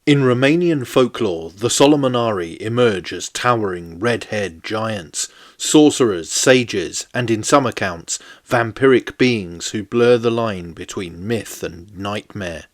In Romanian folklore, the Solomonari emerge as towering red-haired giants, sorcerers, sages, and in some accounts, vampiric beings who blur the line between myth and nightmare.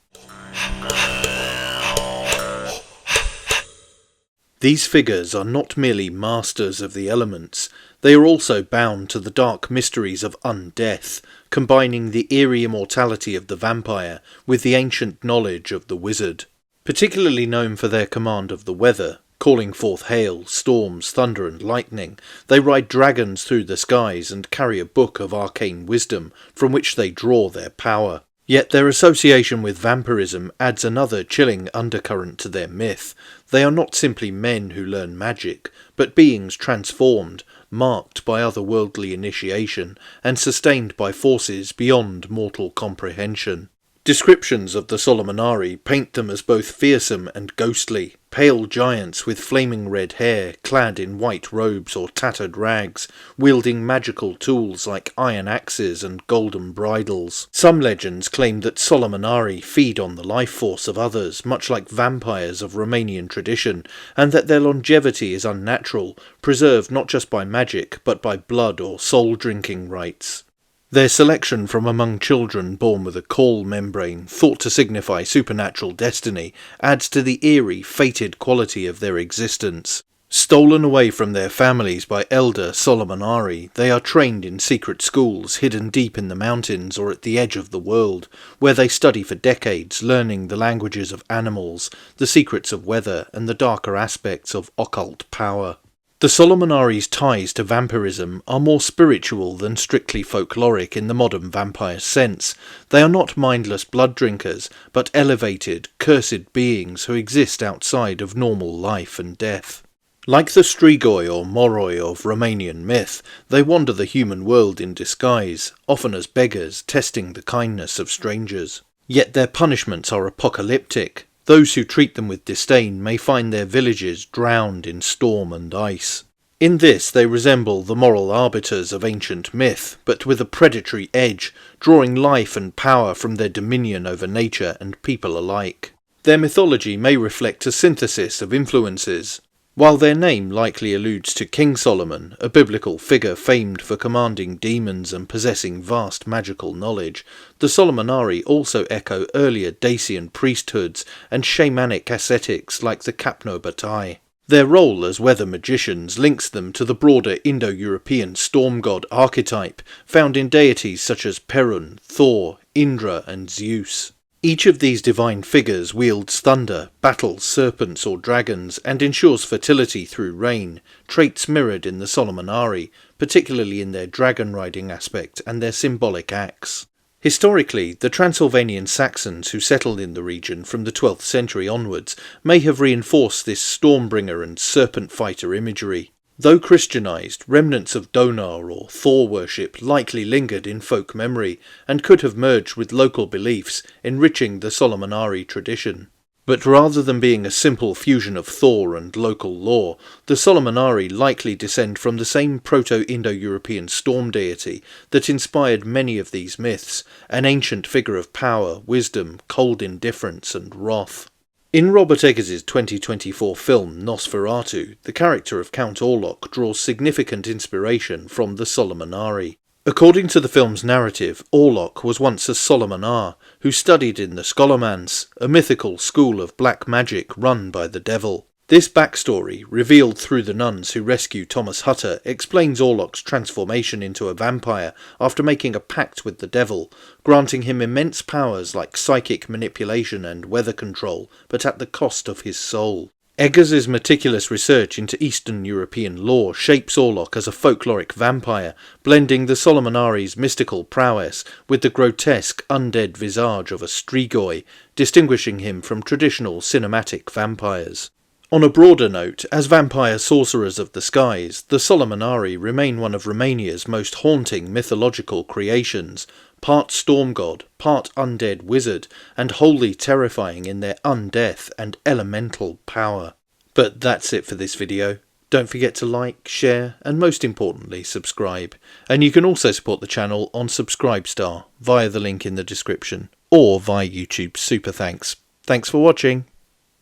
These figures are not merely masters of the elements, they are also bound to the dark mysteries of undeath, combining the eerie immortality of the vampire with the ancient knowledge of the wizard. Particularly known for their command of the weather, calling forth hail, storms, thunder and lightning, they ride dragons through the skies and carry a book of arcane wisdom from which they draw their power. Yet their association with vampirism adds another chilling undercurrent to their myth. They are not simply men who learn magic, but beings transformed, marked by otherworldly initiation, and sustained by forces beyond mortal comprehension. Descriptions of the Solomonari paint them as both fearsome and ghostly, pale giants with flaming red hair, clad in white robes or tattered rags, wielding magical tools like iron axes and golden bridles. Some legends claim that Solomonari feed on the life force of others, much like vampires of Romanian tradition, and that their longevity is unnatural, preserved not just by magic, but by blood or soul-drinking rites. Their selection from among children born with a caul membrane, thought to signify supernatural destiny, adds to the eerie, fated quality of their existence. Stolen away from their families by elder Solomonari, they are trained in secret schools hidden deep in the mountains or at the edge of the world, where they study for decades, learning the languages of animals, the secrets of weather, and the darker aspects of occult power. The Solomonari's ties to vampirism are more spiritual than strictly folkloric in the modern vampire sense. They are not mindless blood drinkers, but elevated, cursed beings who exist outside of normal life and death. Like the strigoi or moroi of Romanian myth, they wander the human world in disguise, often as beggars, testing the kindness of strangers. Yet their punishments are apocalyptic. Those who treat them with disdain may find their villages drowned in storm and ice. In this they resemble the moral arbiters of ancient myth, but with a predatory edge, drawing life and power from their dominion over nature and people alike. Their mythology may reflect a synthesis of influences. While their name likely alludes to King Solomon, a biblical figure famed for commanding demons and possessing vast magical knowledge, the Solomonari also echo earlier Dacian priesthoods and shamanic ascetics like the Capnobatai. Their role as weather magicians links them to the broader Indo-European storm god archetype, found in deities such as Perun, Thor, Indra and Zeus. Each of these divine figures wields thunder, battles serpents or dragons, and ensures fertility through rain, traits mirrored in the Solomonari, particularly in their dragon-riding aspect and their symbolic acts. Historically, the Transylvanian Saxons who settled in the region from the 12th century onwards may have reinforced this stormbringer and serpent fighter imagery. Though Christianized, remnants of Donar or Thor worship likely lingered in folk memory and could have merged with local beliefs, enriching the Solomonari tradition. But rather than being a simple fusion of Thor and local lore, the Solomonari likely descend from the same Proto-Indo-European storm deity that inspired many of these myths, an ancient figure of power, wisdom, cold indifference and wrath. In Robert Eggers's 2024 film Nosferatu, the character of Count Orlok draws significant inspiration from the Solomonari. According to the film's narrative, Orlok was once a Solomonar who studied in the Scholomance, a mythical school of black magic run by the devil. This backstory, revealed through the nuns who rescue Thomas Hutter, explains Orlok's transformation into a vampire after making a pact with the devil, granting him immense powers like psychic manipulation and weather control, but at the cost of his soul. Eggers's meticulous research into Eastern European lore shapes Orlok as a folkloric vampire, blending the Solomonari's mystical prowess with the grotesque undead visage of a strigoi, distinguishing him from traditional cinematic vampires. On a broader note, as vampire sorcerers of the skies, the Solomonari remain one of Romania's most haunting mythological creations, part storm god, part undead wizard, and wholly terrifying in their undeath and elemental power. But that's it for this video. Don't forget to like, share, and most importantly subscribe. And you can also support the channel on Subscribestar via the link in the description, or via YouTube Super Thanks. Thanks for watching.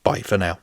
Bye for now.